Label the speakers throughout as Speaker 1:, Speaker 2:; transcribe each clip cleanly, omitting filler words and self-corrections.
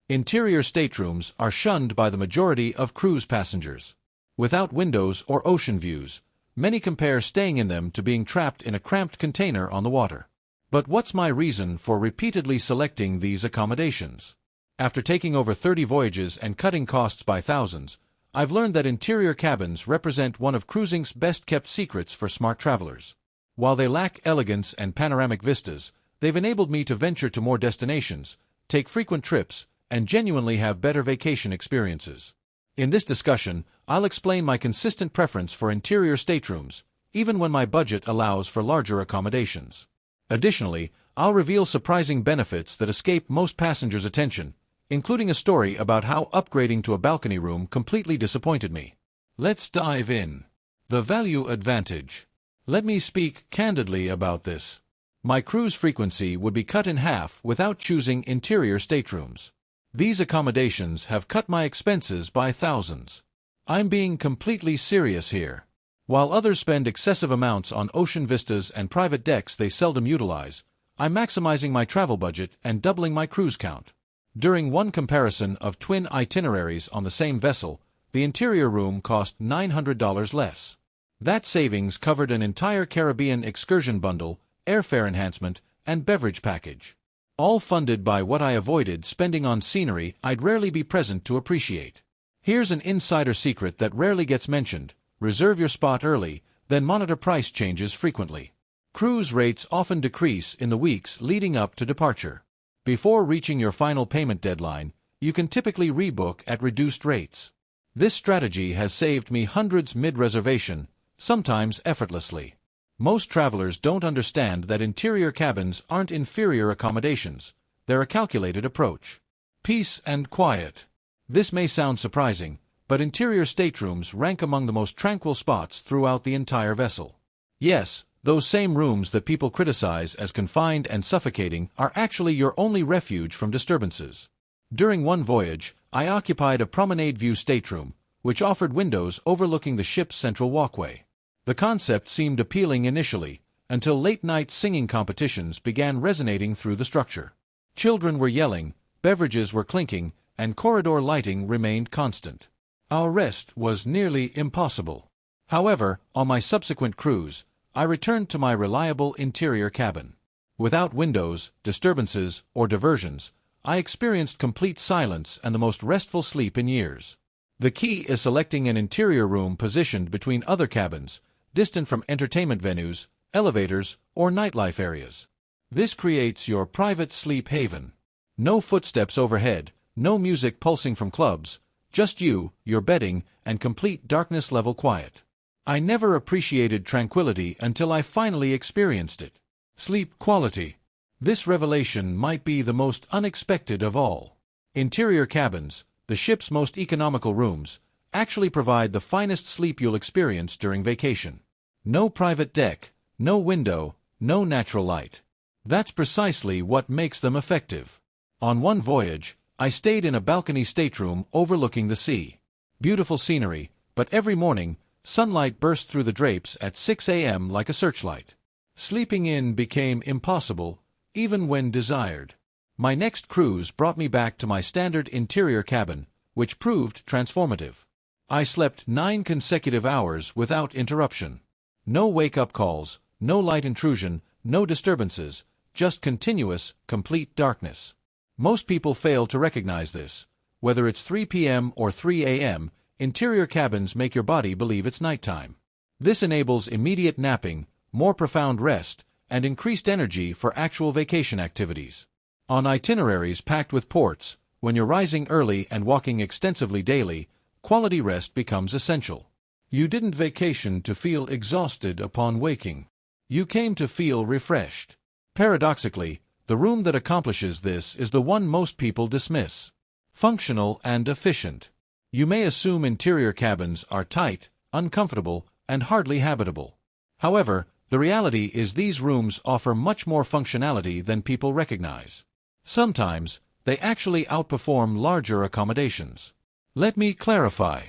Speaker 1: Interior staterooms are shunned by the majority of cruise passengers. Without windows or ocean views, many compare staying in them to being trapped in a cramped container on the water. But what's my reason for repeatedly selecting these accommodations? After taking over 30 voyages and cutting costs by thousands, I've learned that interior cabins represent one of cruising's best-kept secrets for smart travelers. While they lack elegance and panoramic vistas, they've enabled me to venture to more destinations, take frequent trips, and genuinely have better vacation experiences. In this discussion, I'll explain my consistent preference for interior staterooms, even when my budget allows for larger accommodations. Additionally, I'll reveal surprising benefits that escape most passengers' attention, including a story about how upgrading to a balcony room completely disappointed me. Let's dive in. The value advantage. Let me speak candidly about this. My cruise frequency would be cut in half without choosing interior staterooms. These accommodations have cut my expenses by thousands. I'm being completely serious here. While others spend excessive amounts on ocean vistas and private decks they seldom utilize, I'm maximizing my travel budget and doubling my cruise count. During one comparison of twin itineraries on the same vessel, the interior room cost $900 less. That savings covered an entire Caribbean excursion bundle, airfare enhancement, and beverage package. All funded by what I avoided spending on scenery I'd rarely be present to appreciate. Here's an insider secret that rarely gets mentioned: reserve your spot early, then monitor price changes frequently. Cruise rates often decrease in the weeks leading up to departure. Before reaching your final payment deadline, you can typically rebook at reduced rates. This strategy has saved me hundreds mid-reservation, sometimes effortlessly. Most travelers don't understand that interior cabins aren't inferior accommodations, they're a calculated approach. Peace and quiet. This may sound surprising, but interior staterooms rank among the most tranquil spots throughout the entire vessel. Yes, those same rooms that people criticize as confined and suffocating are actually your only refuge from disturbances. During one voyage, I occupied a promenade view stateroom, which offered windows overlooking the ship's central walkway. The concept seemed appealing initially, until late-night singing competitions began resonating through the structure. Children were yelling, beverages were clinking, and corridor lighting remained constant. Our rest was nearly impossible. However, on my subsequent cruise, I returned to my reliable interior cabin. Without windows, disturbances, or diversions, I experienced complete silence and the most restful sleep in years. The key is selecting an interior room positioned between other cabins, distant from entertainment venues, elevators, or nightlife areas. This creates your private sleep haven. No footsteps overhead, no music pulsing from clubs, just you, your bedding, and complete darkness-level quiet. I never appreciated tranquility until I finally experienced it. Sleep quality. This revelation might be the most unexpected of all. Interior cabins, the ship's most economical rooms, actually provide the finest sleep you'll experience during vacation. No private deck, no window, no natural light. That's precisely what makes them effective. On one voyage, I stayed in a balcony stateroom overlooking the sea. Beautiful scenery, but every morning, sunlight burst through the drapes at 6 a.m. like a searchlight. Sleeping in became impossible, even when desired. My next cruise brought me back to my standard interior cabin, which proved transformative. I slept 9 consecutive hours without interruption. No wake-up calls, no light intrusion, no disturbances, just continuous, complete darkness. Most people fail to recognize this. Whether it's 3 p.m. or 3 a.m., interior cabins make your body believe it's nighttime. This enables immediate napping, more profound rest, and increased energy for actual vacation activities. On itineraries packed with ports, when you're rising early and walking extensively daily, quality rest becomes essential. You didn't vacation to feel exhausted upon waking. You came to feel refreshed. Paradoxically, the room that accomplishes this is the one most people dismiss. Functional and efficient. You may assume interior cabins are tight, uncomfortable, and hardly habitable. However, the reality is these rooms offer much more functionality than people recognize. Sometimes, they actually outperform larger accommodations. Let me clarify.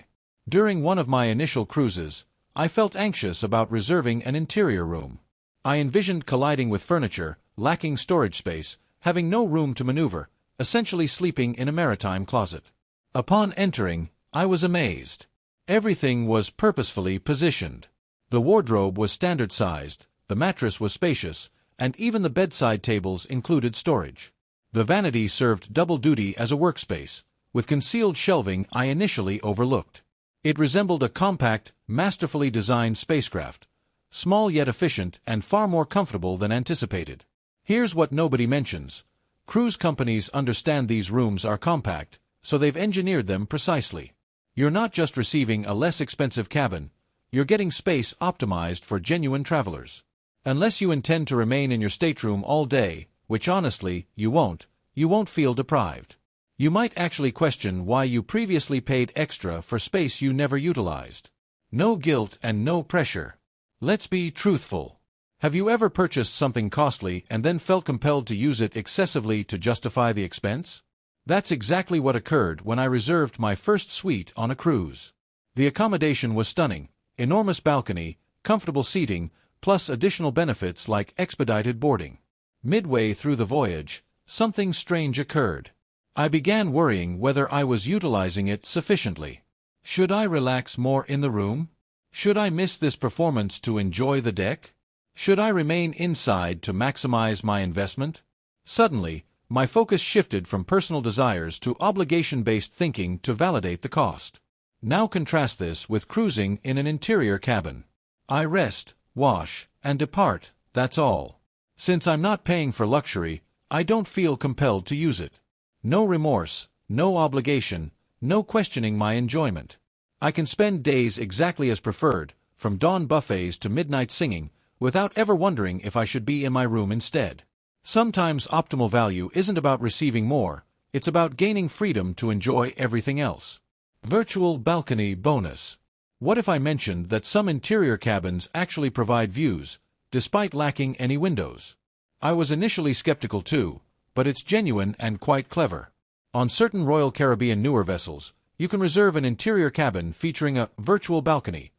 Speaker 1: During one of my initial cruises, I felt anxious about reserving an interior room. I envisioned colliding with furniture, lacking storage space, having no room to maneuver, essentially sleeping in a maritime closet. Upon entering, I was amazed. Everything was purposefully positioned. The wardrobe was standard-sized, the mattress was spacious, and even the bedside tables included storage. The vanity served double duty as a workspace, with concealed shelving I initially overlooked. It resembled a compact, masterfully designed spacecraft, small yet efficient and far more comfortable than anticipated. Here's what nobody mentions. Cruise companies understand these rooms are compact, so they've engineered them precisely. You're not just receiving a less expensive cabin, you're getting space optimized for genuine travelers. Unless you intend to remain in your stateroom all day, which honestly, you won't feel deprived. You might actually question why you previously paid extra for space you never utilized. No guilt and no pressure. Let's be truthful. Have you ever purchased something costly and then felt compelled to use it excessively to justify the expense? That's exactly what occurred when I reserved my first suite on a cruise. The accommodation was stunning, enormous balcony, comfortable seating, plus additional benefits like expedited boarding. Midway through the voyage, something strange occurred. I began worrying whether I was utilizing it sufficiently. Should I relax more in the room? Should I miss this performance to enjoy the deck? Should I remain inside to maximize my investment? Suddenly, my focus shifted from personal desires to obligation-based thinking to validate the cost. Now contrast this with cruising in an interior cabin. I rest, wash, and depart, that's all. Since I'm not paying for luxury, I don't feel compelled to use it. No remorse, no obligation, no questioning my enjoyment. I can spend days exactly as preferred, from dawn buffets to midnight singing, without ever wondering if I should be in my room instead. Sometimes optimal value isn't about receiving more, it's about gaining freedom to enjoy everything else. Virtual balcony bonus. What if I mentioned that some interior cabins actually provide views, despite lacking any windows? I was initially skeptical too, but it's genuine and quite clever. On certain Royal Caribbean newer vessels, you can reserve an interior cabin featuring a virtual balcony,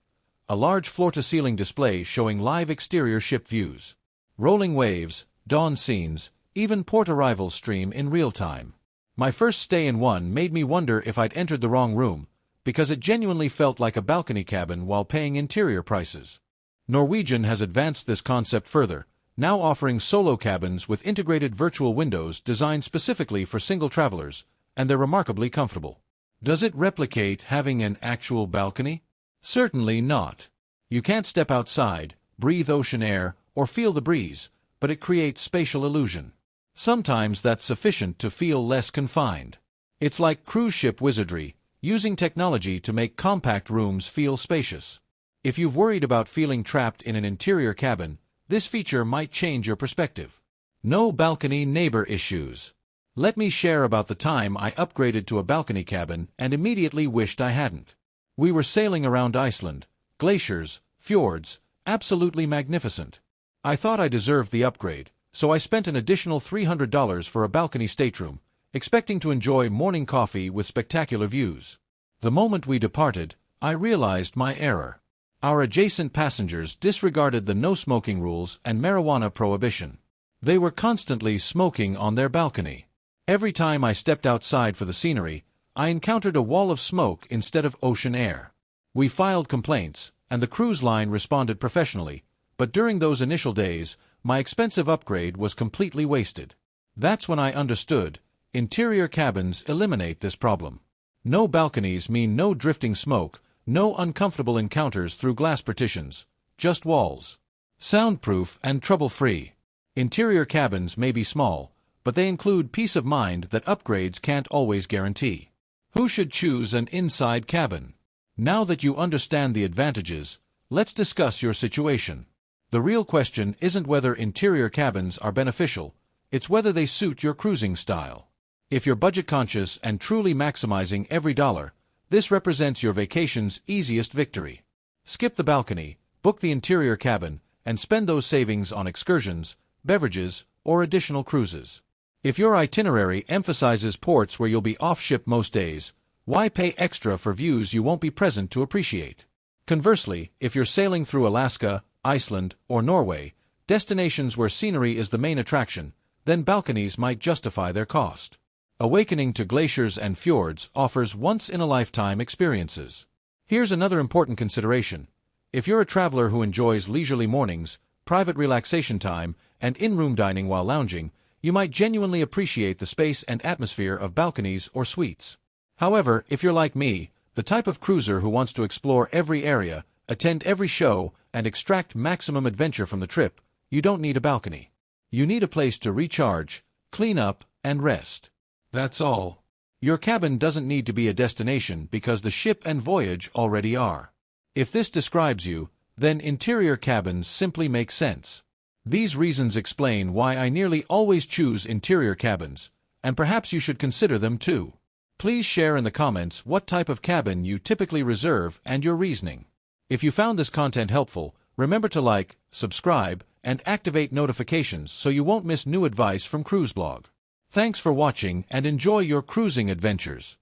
Speaker 1: a large floor-to-ceiling display showing live exterior ship views. Rolling waves, dawn scenes, even port arrivals stream in real time. My first stay in one made me wonder if I'd entered the wrong room, because it genuinely felt like a balcony cabin while paying interior prices. Norwegian has advanced this concept further, now offering solo cabins with integrated virtual windows designed specifically for single travelers, and they're remarkably comfortable. Does it replicate having an actual balcony? Certainly not. You can't step outside, breathe ocean air, or feel the breeze, but it creates spatial illusion. Sometimes that's sufficient to feel less confined. It's like cruise ship wizardry, using technology to make compact rooms feel spacious. If you've worried about feeling trapped in an interior cabin, this feature might change your perspective. No balcony neighbor issues. Let me share about the time I upgraded to a balcony cabin and immediately wished I hadn't. We were sailing around Iceland, glaciers, fjords, absolutely magnificent. I thought I deserved the upgrade, so I spent an additional $300 for a balcony stateroom, expecting to enjoy morning coffee with spectacular views. The moment we departed, I realized my error. Our adjacent passengers disregarded the no-smoking rules and marijuana prohibition. They were constantly smoking on their balcony. Every time I stepped outside for the scenery, I encountered a wall of smoke instead of ocean air. We filed complaints, and the cruise line responded professionally, but during those initial days, my expensive upgrade was completely wasted. That's when I understood, interior cabins eliminate this problem. No balconies mean no drifting smoke, no uncomfortable encounters through glass partitions, just walls. Soundproof and trouble-free. Interior cabins may be small, but they include peace of mind that upgrades can't always guarantee. Who should choose an inside cabin? Now that you understand the advantages, let's discuss your situation. The real question isn't whether interior cabins are beneficial, it's whether they suit your cruising style. If you're budget-conscious and truly maximizing every dollar, this represents your vacation's easiest victory. Skip the balcony, book the interior cabin, and spend those savings on excursions, beverages, or additional cruises. If your itinerary emphasizes ports where you'll be off-ship most days, why pay extra for views you won't be present to appreciate? Conversely, if you're sailing through Alaska, Iceland, or Norway, destinations where scenery is the main attraction, then balconies might justify their cost. Awakening to Glaciers and Fjords offers once-in-a-lifetime experiences. Here's another important consideration. If you're a traveler who enjoys leisurely mornings, private relaxation time, and in-room dining while lounging, you might genuinely appreciate the space and atmosphere of balconies or suites. However, if you're like me, the type of cruiser who wants to explore every area, attend every show, and extract maximum adventure from the trip, you don't need a balcony. You need a place to recharge, clean up, and rest. That's all. Your cabin doesn't need to be a destination because the ship and voyage already are. If this describes you, then interior cabins simply make sense. These reasons explain why I nearly always choose interior cabins, and perhaps you should consider them too. Please share in the comments what type of cabin you typically reserve and your reasoning. If you found this content helpful, remember to like, subscribe, and activate notifications so you won't miss new advice from CruiseBlog. Thanks for watching and enjoy your cruising adventures.